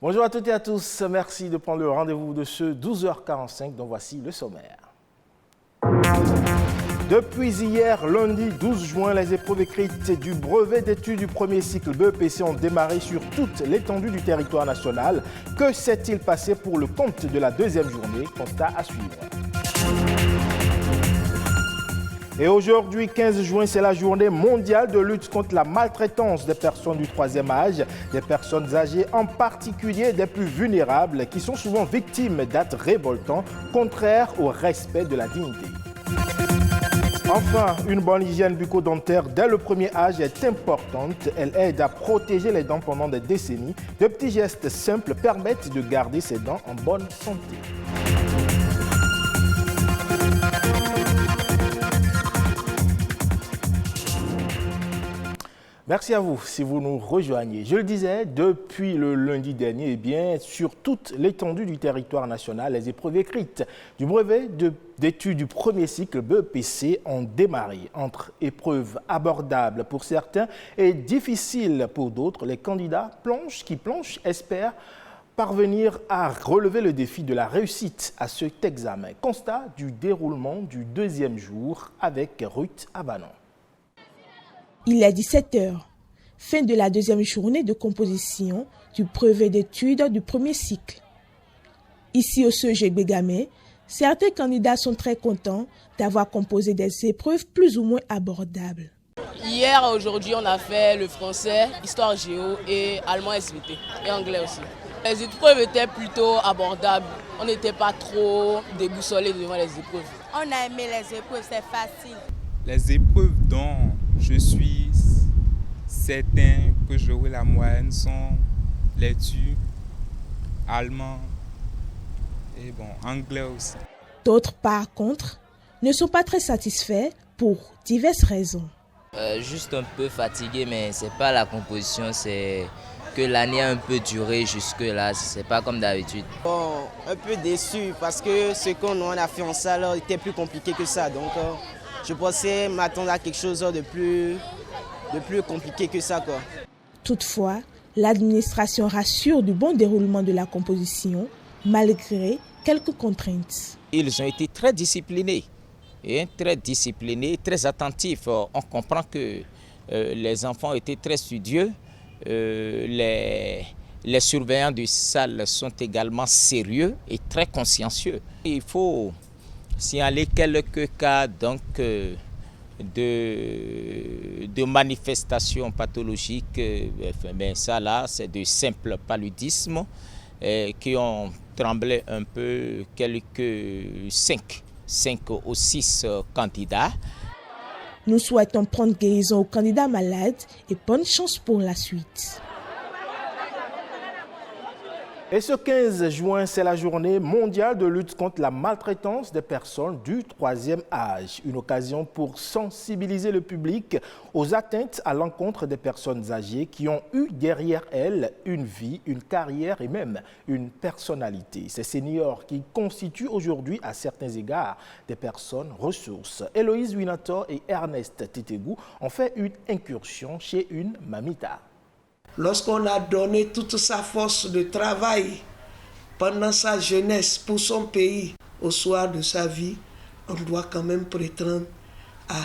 Bonjour à toutes et à tous, merci de prendre le rendez-vous de ce 12h45 dont voici le sommaire. Depuis hier, lundi 12 juin, les épreuves écrites du brevet d'études du premier cycle BEPC ont démarré sur toute l'étendue du territoire national. Que s'est-il passé pour le compte de la deuxième journée? Constat à suivre. Et aujourd'hui, 15 juin, c'est la journée mondiale de lutte contre la maltraitance des personnes du troisième âge, des personnes âgées, en particulier des plus vulnérables, qui sont souvent victimes d'actes révoltants, contraires au respect de la dignité. Enfin, une bonne hygiène bucco-dentaire dès le premier âge est importante. Elle aide à protéger les dents pendant des décennies. De petits gestes simples permettent de garder ses dents en bonne santé. Merci à vous si vous nous rejoignez. Je le disais, depuis le lundi dernier, sur toute l'étendue du territoire national, les épreuves écrites du brevet d'études du premier cycle BEPC ont démarré. Entre épreuves abordables pour certains et difficiles pour d'autres, les candidats qui planchent espèrent parvenir à relever le défi de la réussite à cet examen. Constat du déroulement du deuxième jour avec Ruth Abanon. Il est 17h, fin de la deuxième journée de composition du brevet d'études du premier cycle. Ici au CEG Bégamé, certains candidats sont très contents d'avoir composé des épreuves plus ou moins abordables. Hier et aujourd'hui, on a fait le français, histoire géo et allemand SVT et anglais aussi. Les épreuves étaient plutôt abordables, on n'était pas trop déboussolés devant les épreuves. On a aimé les épreuves, c'est facile. Les épreuves dont je suis certain que j'aurai la moyenne sont lecture, allemand et anglais aussi. D'autres, par contre, ne sont pas très satisfaits pour diverses raisons. Juste un peu fatigué, mais c'est pas la composition, c'est que l'année a un peu duré jusque-là, c'est pas comme d'habitude. Un peu déçu parce que ce qu'on a fait en salle était plus compliqué que ça. Donc je pensais m'attendre à quelque chose de plus compliqué que ça, quoi. Toutefois, l'administration rassure du bon déroulement de la composition, malgré quelques contraintes. Ils ont été très disciplinés, très attentifs. On comprend que les enfants étaient très studieux. Les surveillants de salle sont également sérieux et très consciencieux. Il faut signaler quelques cas de manifestations pathologiques, mais ça là c'est de simples paludismes qui ont tremblé un peu quelques 5 ou 6 candidats. Nous souhaitons prendre guérison aux candidats malades et bonne chance pour la suite. Et ce 15 juin, c'est la journée mondiale de lutte contre la maltraitance des personnes du troisième âge. Une occasion pour sensibiliser le public aux atteintes à l'encontre des personnes âgées qui ont eu derrière elles une vie, une carrière et même une personnalité. Ces seniors qui constituent aujourd'hui à certains égards des personnes ressources. Héloïse Winator et Ernest Tétégou ont fait une incursion chez une mamita. Lorsqu'on a donné toute sa force de travail pendant sa jeunesse pour son pays, au soir de sa vie, on doit quand même prétendre à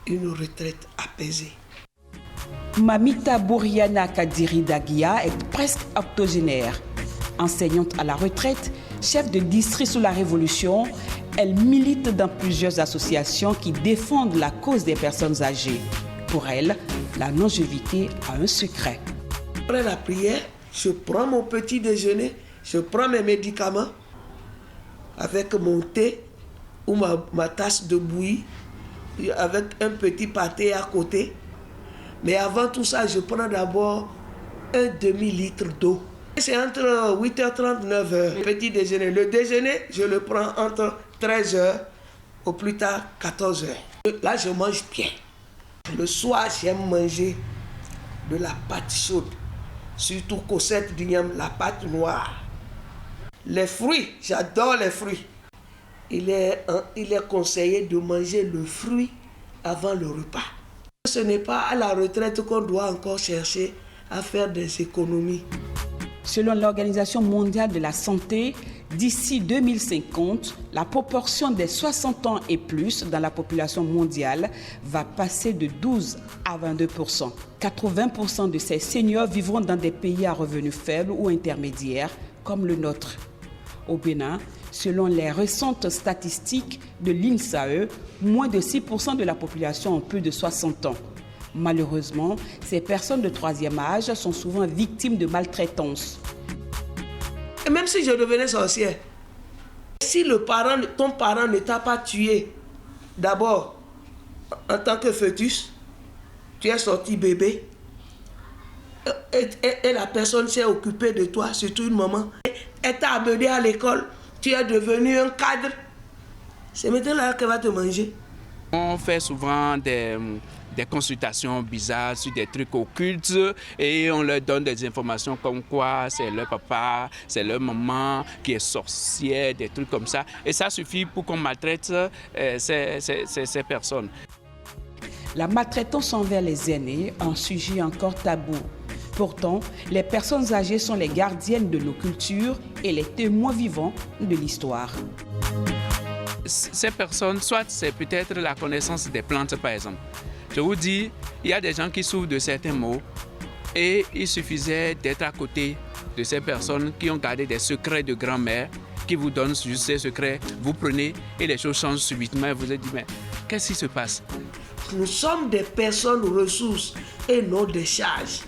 une retraite apaisée. Mamita Bouriana Kadiri Daguia est presque octogénaire. Enseignante à la retraite, chef de district sous la Révolution, elle milite dans plusieurs associations qui défendent la cause des personnes âgées. Pour elle, la longévité a un secret. Après la prière, je prends mon petit déjeuner, je prends mes médicaments avec mon thé ou ma tasse de bouillie, avec un petit pâté à côté. Mais avant tout ça, je prends d'abord un demi-litre d'eau. C'est entre 8h30 et 9h, petit déjeuner. Le déjeuner, je le prends entre 13h au plus tard 14h. Là, je mange bien. Le soir, j'aime manger de la pâte chaude. Surtout Cosette d'Ignam, la pâte noire. Les fruits, j'adore les fruits. Il est conseillé de manger le fruit avant le repas. Ce n'est pas à la retraite qu'on doit encore chercher à faire des économies. Selon l'Organisation mondiale de la santé, d'ici 2050, la proportion des 60 ans et plus dans la population mondiale va passer de 12 à 22%. 80% de ces seniors vivront dans des pays à revenus faibles ou intermédiaires comme le nôtre. Au Bénin, selon les récentes statistiques de l'INSAE, moins de 6% de la population ont plus de 60 ans. Malheureusement, ces personnes de troisième âge sont souvent victimes de maltraitance. Et même si je devenais sorcière, si ton parent ne t'a pas tué, d'abord, en tant que fœtus, tu es sorti bébé, et la personne s'est occupée de toi, surtout une maman, elle t'a amené à l'école, tu es devenu un cadre, c'est maintenant là qu'elle va te manger. On fait souvent des consultations bizarres sur des trucs occultes et on leur donne des informations comme quoi c'est leur papa, c'est leur maman qui est sorcière, des trucs comme ça. Et ça suffit pour qu'on maltraite ces personnes. La maltraitance envers les aînés, un sujet encore tabou. Pourtant, les personnes âgées sont les gardiennes de nos cultures et les témoins vivants de l'histoire. Ces personnes, soit c'est peut-être la connaissance des plantes par exemple. Je vous dis, il y a des gens qui souffrent de certains maux et il suffisait d'être à côté de ces personnes qui ont gardé des secrets de grand-mère, qui vous donnent juste ces secrets, vous prenez et les choses changent subitement et vous vous dites, mais qu'est-ce qui se passe? Nous sommes des personnes ressources et non des charges.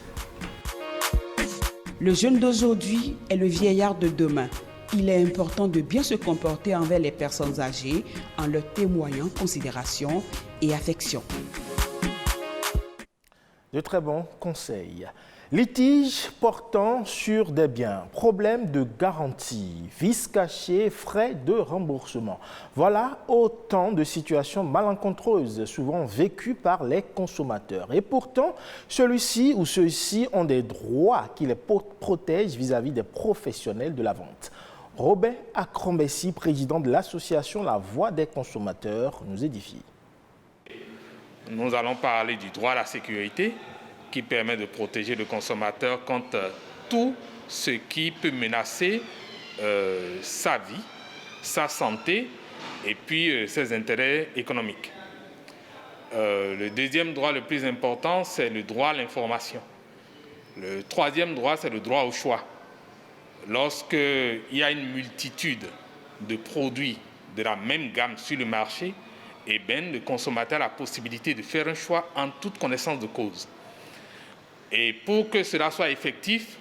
Le jeune d'aujourd'hui est le vieillard de demain. Il est important de bien se comporter envers les personnes âgées en leur témoignant considération et affection. De très bons conseils. Litige portant sur des biens, problème de garantie, vices cachés, frais de remboursement. Voilà autant de situations malencontreuses, souvent vécues par les consommateurs. Et pourtant, celui-ci ou ceux-ci ont des droits qui les protègent vis-à-vis des professionnels de la vente. Robert Akrombessi, président de l'association La Voix des consommateurs, nous édifie. Nous allons parler du droit à la sécurité qui permet de protéger le consommateur contre tout ce qui peut menacer sa vie, sa santé et puis ses intérêts économiques. Le deuxième droit le plus important, c'est le droit à l'information. Le troisième droit, c'est le droit au choix. Lorsqu'il y a une multitude de produits de la même gamme sur le marché, eh bien, le consommateur a la possibilité de faire un choix en toute connaissance de cause. Et pour que cela soit effectif,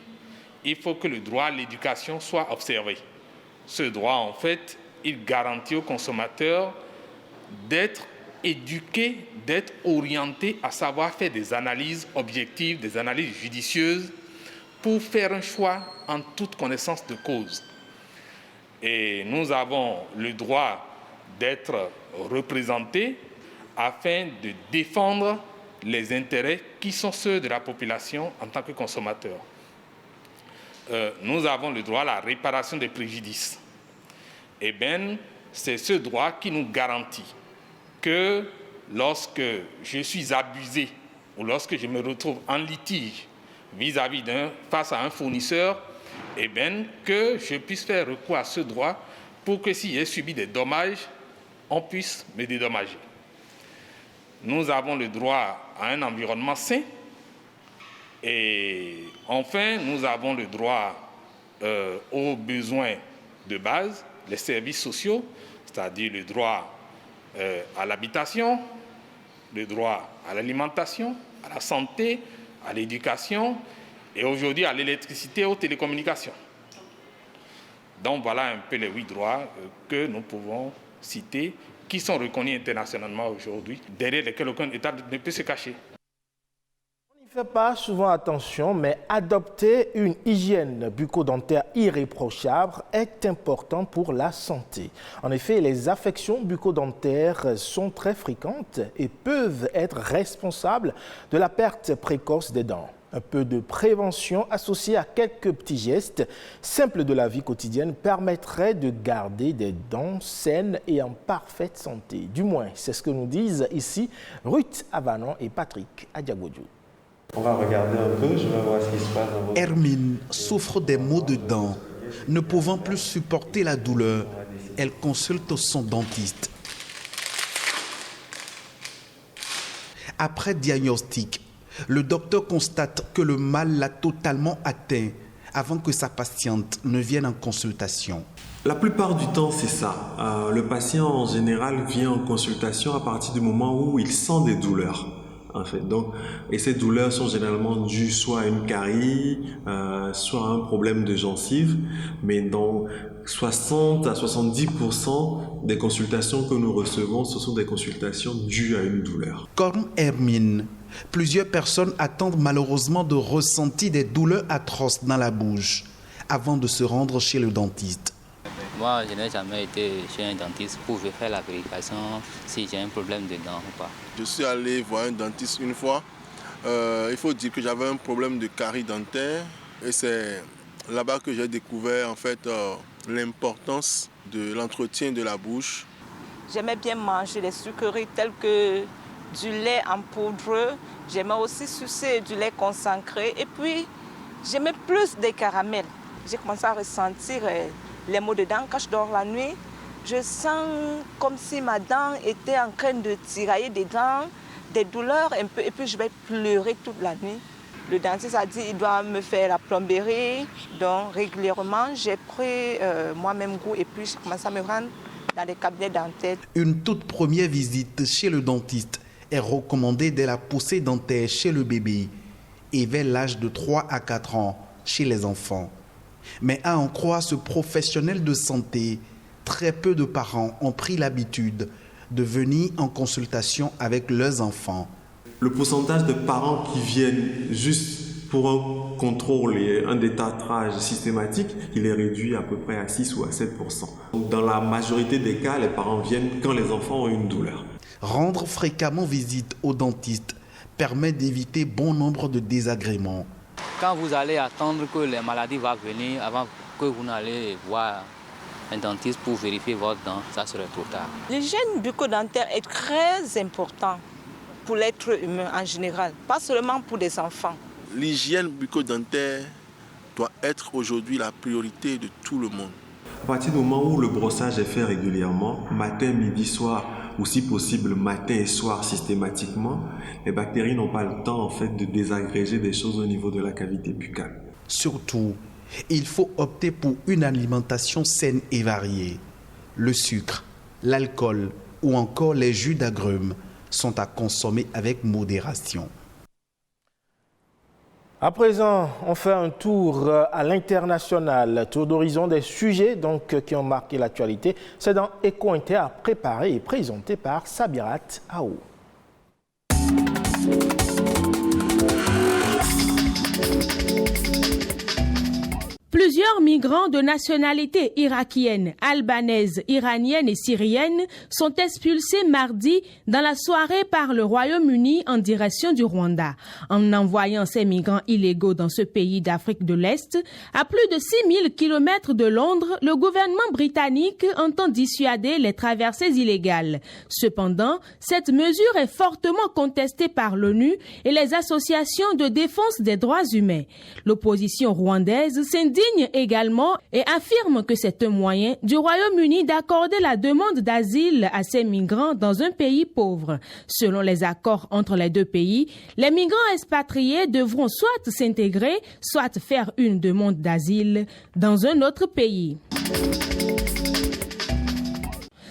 il faut que le droit à l'éducation soit observé. Ce droit, en fait, il garantit au consommateur d'être éduqué, d'être orienté à savoir faire des analyses objectives, des analyses judicieuses pour faire un choix en toute connaissance de cause. Et nous avons le droit d'être représentés afin de défendre les intérêts qui sont ceux de la population en tant que consommateur. Nous avons le droit à la réparation des préjudices. Eh bien, c'est ce droit qui nous garantit que lorsque je suis abusé ou lorsque je me retrouve en litige face à un fournisseur, eh bien, que je puisse faire recours à ce droit pour que si j'ai subi des dommages, on puisse me dédommager. Nous avons le droit à un environnement sain et enfin, nous avons le droit aux besoins de base, les services sociaux, c'est-à-dire le droit à l'habitation, le droit à l'alimentation, à la santé, à l'éducation et aujourd'hui à l'électricité et aux télécommunications. Donc voilà un peu les 8 droits que nous pouvons citer, qui sont reconnus internationalement aujourd'hui, derrière lesquels aucun État ne peut se cacher. On n'y fait pas souvent attention, mais adopter une hygiène bucco-dentaire irréprochable est important pour la santé. En effet, les affections bucco-dentaires sont très fréquentes et peuvent être responsables de la perte précoce des dents. Un peu de prévention associée à quelques petits gestes simples de la vie quotidienne permettrait de garder des dents saines et en parfaite santé. Du moins, c'est ce que nous disent ici Ruth Avanon et Patrick Adiagodjo. On va regarder un peu, je vais voir ce qui se passe. Hermine souffre des maux de dents. Ne pouvant plus supporter la douleur, elle consulte son dentiste. Après diagnostic, le docteur constate que le mal l'a totalement atteint avant que sa patiente ne vienne en consultation. La plupart du temps, c'est ça. Le patient, en général, vient en consultation à partir du moment où il sent des douleurs. En fait. Et ces douleurs sont généralement dues soit à une carie, soit à un problème de gencive, mais dans 60 à 70% des consultations que nous recevons, ce sont des consultations dues à une douleur. Comme Hermine, plusieurs personnes attendent malheureusement de ressentir des douleurs atroces dans la bouche avant de se rendre chez le dentiste. Moi, je n'ai jamais été chez un dentiste pour faire la vérification si j'ai un problème de dents ou pas. Je suis allé voir un dentiste une fois. Il faut dire que j'avais un problème de carie dentaire et c'est là-bas que j'ai découvert en fait l'importance de l'entretien de la bouche. J'aimais bien manger les sucreries telles que du lait en poudre. J'aimais aussi sucer du lait concentré et puis j'aimais plus des caramels. J'ai commencé à ressentir les maux de dents. Quand je dors la nuit, je sens comme si ma dent était en train de tirailler des dents, des douleurs un peu, et puis je vais pleurer toute la nuit. Le dentiste a dit qu'il doit me faire la plomberie, donc régulièrement j'ai pris moi-même goût et puis j'ai commencé à me rendre dans les cabinets dentaires. Une toute première visite chez le dentiste est recommandée dès la poussée dentaire chez le bébé et vers l'âge de 3 à 4 ans chez les enfants. Mais à en croire ce professionnel de santé, très peu de parents ont pris l'habitude de venir en consultation avec leurs enfants. Le pourcentage de parents qui viennent juste pour un contrôle et un détartrage systématique, il est réduit à peu près à 6 ou à 7%. Donc dans la majorité des cas, les parents viennent quand les enfants ont une douleur. Rendre fréquemment visite au dentiste permet d'éviter bon nombre de désagréments. Quand vous allez attendre que les maladies vont venir avant que vous n'allez voir un dentiste pour vérifier votre dent, ça serait trop tard. L'hygiène bucco-dentaire est très importante pour l'être humain en général, pas seulement pour les enfants. L'hygiène bucco-dentaire doit être aujourd'hui la priorité de tout le monde. À partir du moment où le brossage est fait régulièrement, matin, midi, soir, ou si possible matin et soir systématiquement, les bactéries n'ont pas le temps en fait de désagréger des choses au niveau de la cavité buccale. Surtout, il faut opter pour une alimentation saine et variée. Le sucre, l'alcool ou encore les jus d'agrumes sont à consommer avec modération. À présent, on fait un tour à l'international, tour d'horizon des sujets qui ont marqué l'actualité. C'est dans Eco Inter, préparé et présenté par Sabirat Aou. Plusieurs migrants de nationalité irakienne, albanaise, iranienne et syrienne sont expulsés mardi dans la soirée par le Royaume-Uni en direction du Rwanda. En envoyant ces migrants illégaux dans ce pays d'Afrique de l'Est, à plus de 6000 km de Londres, le gouvernement britannique entend dissuader les traversées illégales. Cependant, cette mesure est fortement contestée par l'ONU et les associations de défense des droits humains. L'opposition rwandaise s'indigne également et affirme que c'est un moyen du Royaume-Uni d'accorder la demande d'asile à ces migrants dans un pays pauvre. Selon les accords entre les deux pays, les migrants expatriés devront soit s'intégrer, soit faire une demande d'asile dans un autre pays.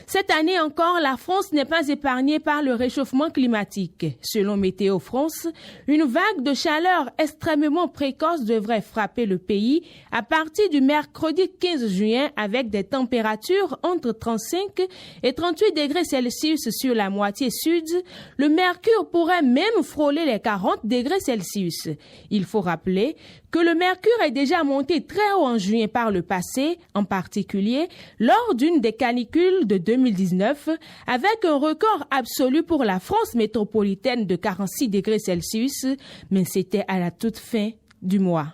Cette année encore, la France n'est pas épargnée par le réchauffement climatique. Selon Météo France, une vague de chaleur extrêmement précoce devrait frapper le pays à partir du mercredi 15 juin avec des températures entre 35 et 38 degrés Celsius sur la moitié sud. Le mercure pourrait même frôler les 40 degrés Celsius. Il faut rappeler que le mercure est déjà monté très haut en juin par le passé, en particulier lors d'une des canicules de 2019, avec un record absolu pour la France métropolitaine de 46 degrés Celsius, mais c'était à la toute fin du mois.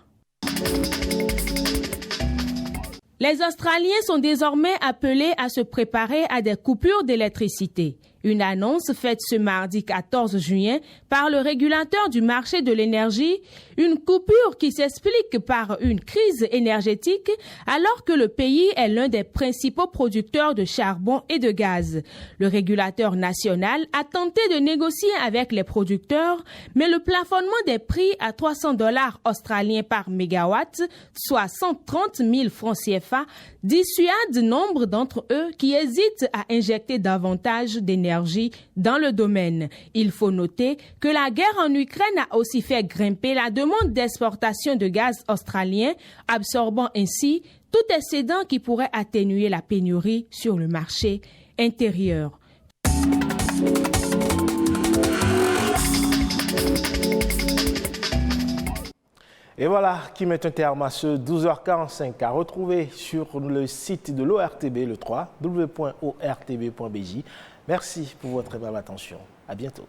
Les Australiens sont désormais appelés à se préparer à des coupures d'électricité. Une annonce faite ce mardi 14 juin par le régulateur du marché de l'énergie, une coupure qui s'explique par une crise énergétique alors que le pays est l'un des principaux producteurs de charbon et de gaz. Le régulateur national a tenté de négocier avec les producteurs, mais le plafonnement des prix à $300 australiens par mégawatt, soit 130 000 francs CFA, dissuade nombre d'entre eux qui hésitent à injecter davantage d'énergie dans le domaine. Il faut noter que la guerre en Ukraine a aussi fait grimper la demande d'exportation de gaz australien, absorbant ainsi tout excédent qui pourrait atténuer la pénurie sur le marché intérieur. Et voilà qui met un terme à ce 12h45 à retrouver sur le site de l'ORTB, le www.ortb.bj. Merci pour votre aimable attention. À bientôt.